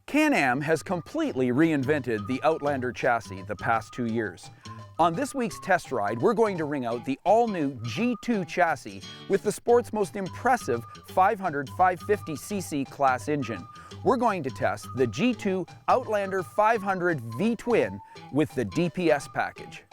Can-Am has completely reinvented the Outlander chassis the past 2 years. On this week's test ride, we're going to ring out the all-new G2 chassis with the sport's most impressive 500/550cc class engine. We're going to test the G2 Outlander 500 V-Twin with the DPS package.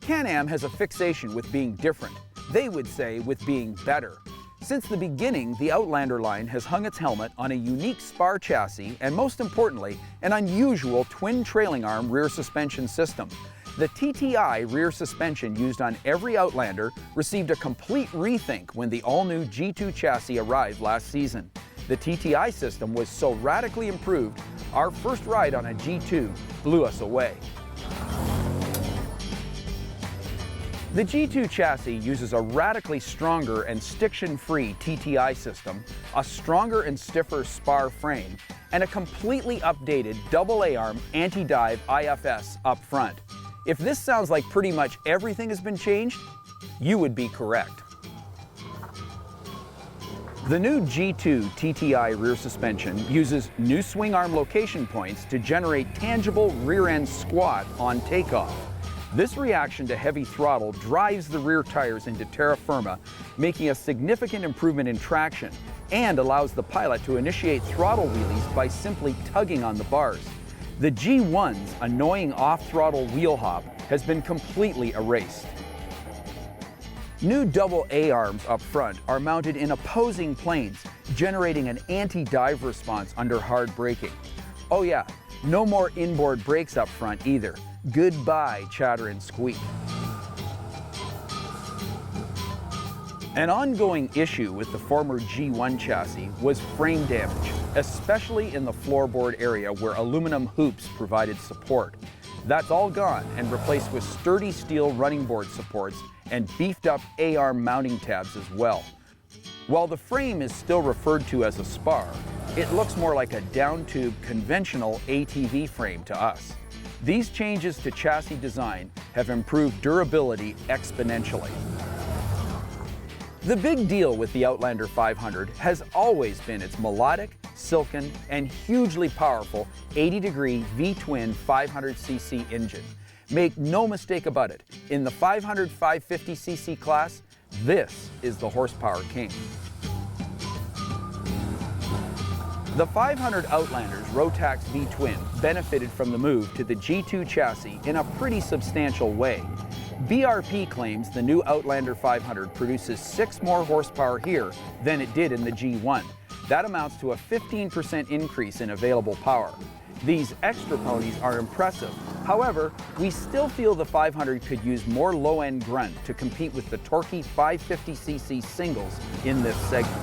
Can-Am has a fixation with being different. They would say with being better. Since the beginning, the Outlander line has hung its helmet on a unique spar chassis and, most importantly, an unusual twin trailing arm rear suspension system. The TTI rear suspension used on every Outlander received a complete rethink when the all-new G2 chassis arrived last season. The TTI system was so radically improved, our first ride on a G2 blew us away. The G2 chassis uses a radically stronger and stiction-free TTI system, a stronger and stiffer spar frame, and a completely updated double A-arm anti-dive IFS up front. If this sounds like pretty much everything has been changed, you would be correct. The new G2 TTI rear suspension uses new swing arm location points to generate tangible rear-end squat on takeoff. This reaction to heavy throttle drives the rear tires into terra firma, making a significant improvement in traction, and allows the pilot to initiate throttle wheelies by simply tugging on the bars. The G1's annoying off-throttle wheel hop has been completely erased. New double A-arms up front are mounted in opposing planes, generating an anti-dive response under hard braking. Oh yeah, no more inboard brakes up front either. Goodbye, chatter and squeak. An ongoing issue with the former G1 chassis was frame damage, especially in the floorboard area where aluminum hoops provided support. That's all gone and replaced with sturdy steel running board supports and beefed up A-arm mounting tabs as well. While the frame is still referred to as a spar, it looks more like a down-tube conventional ATV frame to us. These changes to chassis design have improved durability exponentially. The big deal with the Outlander 500 has always been its melodic, silken, and hugely powerful 80-degree V-twin 500cc engine. Make no mistake about it, in the 500/550cc class, this is the horsepower king. The 500 Outlander's Rotax V-Twin benefited from the move to the G2 chassis in a pretty substantial way. BRP claims the new Outlander 500 produces 6 more horsepower here than it did in the G1. That amounts to a 15% increase in available power. These extra ponies are impressive. However, we still feel the 500 could use more low-end grunt to compete with the torquey 550cc singles in this segment.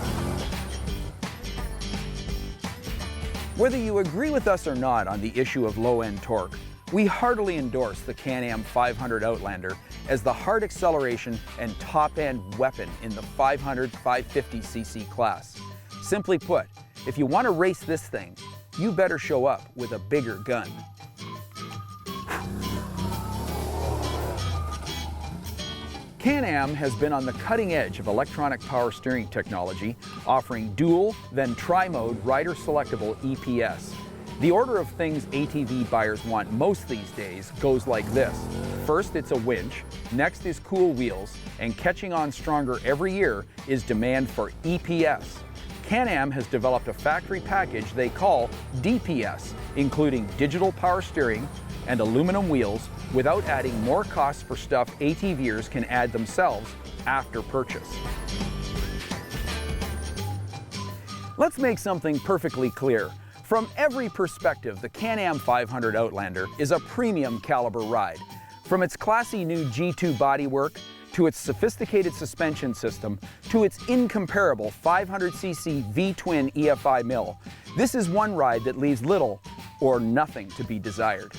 Whether you agree with us or not on the issue of low-end torque, we heartily endorse the Can-Am 500 Outlander as the hard acceleration and top-end weapon in the 500/550cc class. Simply put, if you want to race this thing, you better show up with a bigger gun. Can-Am has been on the cutting edge of electronic power steering technology, offering dual, then tri-mode rider-selectable EPS. The order of things ATV buyers want most these days goes like this. First, it's a winch, next is cool wheels, and catching on stronger every year is demand for EPS. Can-Am has developed a factory package they call DPS, including digital power steering and aluminum wheels, without adding more costs for stuff ATVers can add themselves after purchase. Let's make something perfectly clear. From every perspective, the Can-Am 500 Outlander is a premium caliber ride. From its classy new G2 bodywork, to its sophisticated suspension system, to its incomparable 500cc V-twin EFI mill, this is one ride that leaves little or nothing to be desired.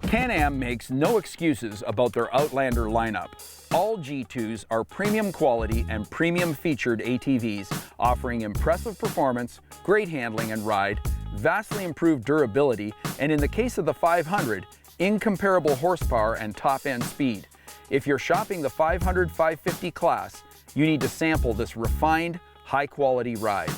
Can-Am makes no excuses about their Outlander lineup. All G2s are premium quality and premium featured ATVs, offering impressive performance, great handling and ride, vastly improved durability, and in the case of the 500, incomparable horsepower and top-end speed. If you're shopping the 500/550 class, you need to sample this refined, high quality ride.